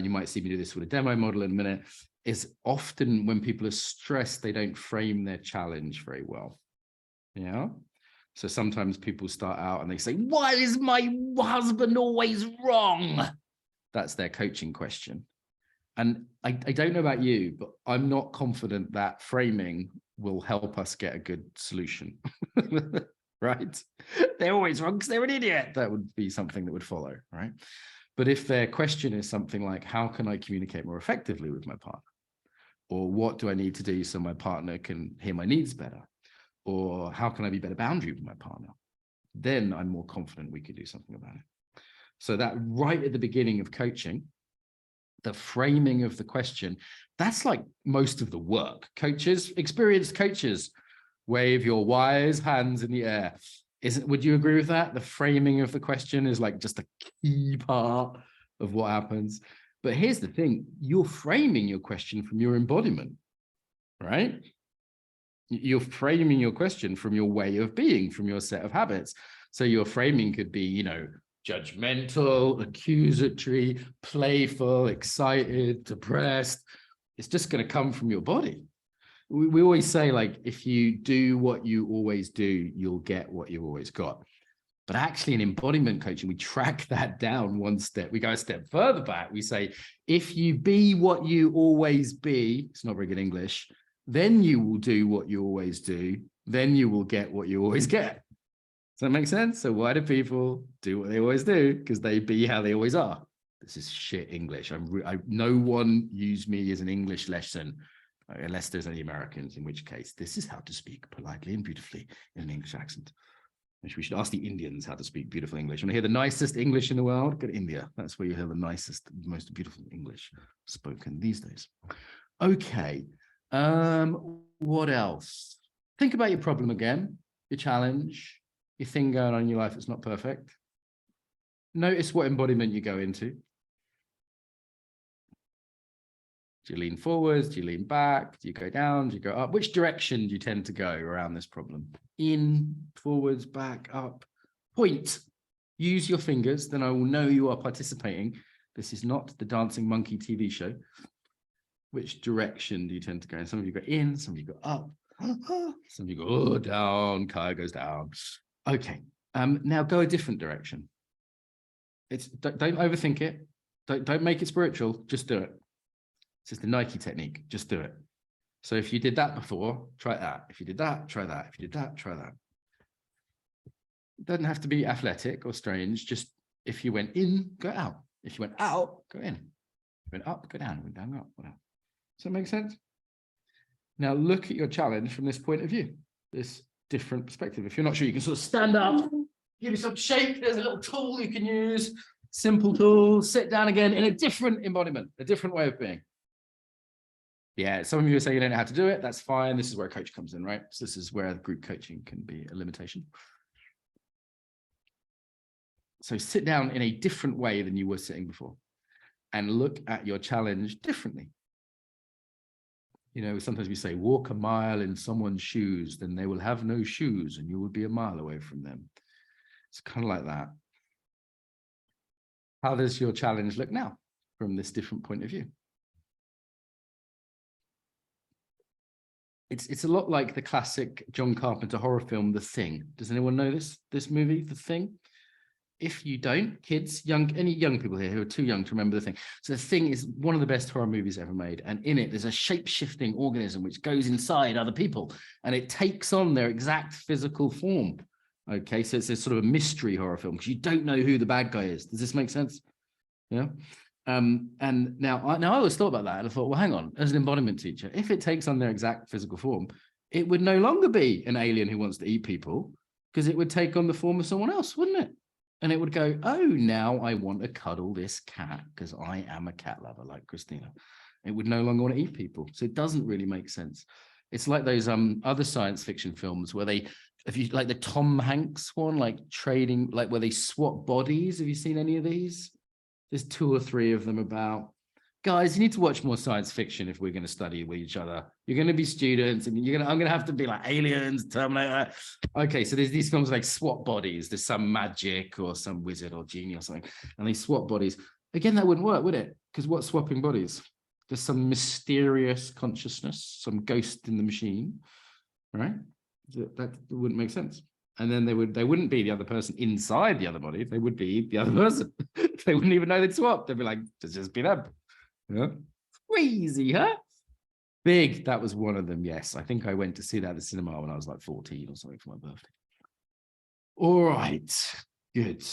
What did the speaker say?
you might see me do this with a demo model in a minute, is often when people are stressed, they don't frame their challenge very well. Yeah. So sometimes people start out and they say, why is my husband always wrong? That's their coaching question. And I don't know about you, but I'm not confident that framing will help us get a good solution. Right? They're always wrong because they're an idiot. That would be something that would follow, right? But if their question is something like, how can I communicate more effectively with my partner? Or what do I need to do so my partner can hear my needs better? Or how can I be better boundary with my partner? Then I'm more confident we could do something about it. So that right at the beginning of coaching, the framing of the question, that's like most of the work. Coaches, experienced coaches, wave your wise hands in the air. Would you agree with that? The framing of the question is like just a key part of what happens. But here's the thing, you're framing your question from your embodiment, right? You're framing your question from your way of being, from your set of habits. So your framing could be, judgmental, accusatory, playful, excited, depressed. It's just going to come from your body. We always say, like, if you do what you always do, you'll get what you always got. But actually in embodiment coaching, we track that down one step. We go a step further back. We say, if you be what you always be, it's not very good English, then you will do what you always do. Then you will get what you always get. Does that make sense? So why do people do what they always do? Because they be how they always are. This is shit English. No one use me as an English lesson, unless there's any Americans, in which case this is how to speak politely and beautifully in an English accent. Which we should ask the Indians how to speak beautiful English. Want to hear the nicest English in the world? Go to India. That's where you hear the nicest, most beautiful English spoken these days. Okay. What else? Think about your problem again, your challenge, your thing going on in your life that's not perfect. Notice what embodiment you go into. Do you lean forwards? Do you lean back? Do you go down? Do you go up? Which direction do you tend to go around this problem? In, forwards, back, up. Point. Use your fingers, then I will know you are participating. This is not the Dancing Monkey TV show. Which direction do you tend to go? And some of you go in, some of you go up, some of you go down, Kaya goes down. Okay, now go a different direction. Don't overthink it. Don't make it spiritual, just do it. This is the Nike technique, just do it. So if you did that before, try that. If you did that, try that. If you did that, try that. It doesn't have to be athletic or strange, just if you went in, go out. If you went out, go in. If you went up, go down. Went down, go up, whatever. Does that make sense? Now look at your challenge from this point of view, this different perspective. If you're not sure, you can sort of stand up, give yourself shape. There's a little tool you can use, simple tool, sit down again in a different embodiment, a different way of being. Yeah, some of you are saying you don't know how to do it. That's fine. This is where a coach comes in, right? So this is where group coaching can be a limitation. So sit down in a different way than you were sitting before and look at your challenge differently. Sometimes we say, walk a mile in someone's shoes, then they will have no shoes and you will be a mile away from them. It's kind of like that. How does your challenge look now from this different point of view? It's a lot like the classic John Carpenter horror film, The Thing. Does anyone know this movie, The Thing? If you don't, kids, any young people here who are too young to remember The Thing. So The Thing is one of the best horror movies ever made. And in it, there's a shape-shifting organism which goes inside other people and it takes on their exact physical form. Okay, so it's a sort of a mystery horror film because you don't know who the bad guy is. Does this make sense? Yeah. And now I always thought about that and I thought, well, hang on, as an embodiment teacher, if it takes on their exact physical form, it would no longer be an alien who wants to eat people because it would take on the form of someone else, wouldn't it? And it would go, oh, now I want to cuddle this cat because I am a cat lover like Christina. It would no longer want to eat people. So it doesn't really make sense. It's like those other science fiction films where if you like the Tom Hanks one, like trading, like where they swap bodies. Have you seen any of these? There's 2 or 3 of them about. Guys, you need to watch more science fiction if we're going to study with each other. You're going to be students and I'm going to have to be like aliens, Terminator. Okay, so there's these films like swap bodies. There's some magic or some wizard or genie or something, and they swap bodies. Again, that wouldn't work, would it? Because what's swapping bodies? There's some mysterious consciousness, some ghost in the machine, right? That wouldn't make sense. And then they wouldn't be the other person inside the other body. They would be the other person. They wouldn't even know they'd swapped. They'd be like, just be them. Yeah. Crazy, huh? Big. That was one of them. Yes. I think I went to see that at the cinema when I was like 14 or something for my birthday. All right. Good.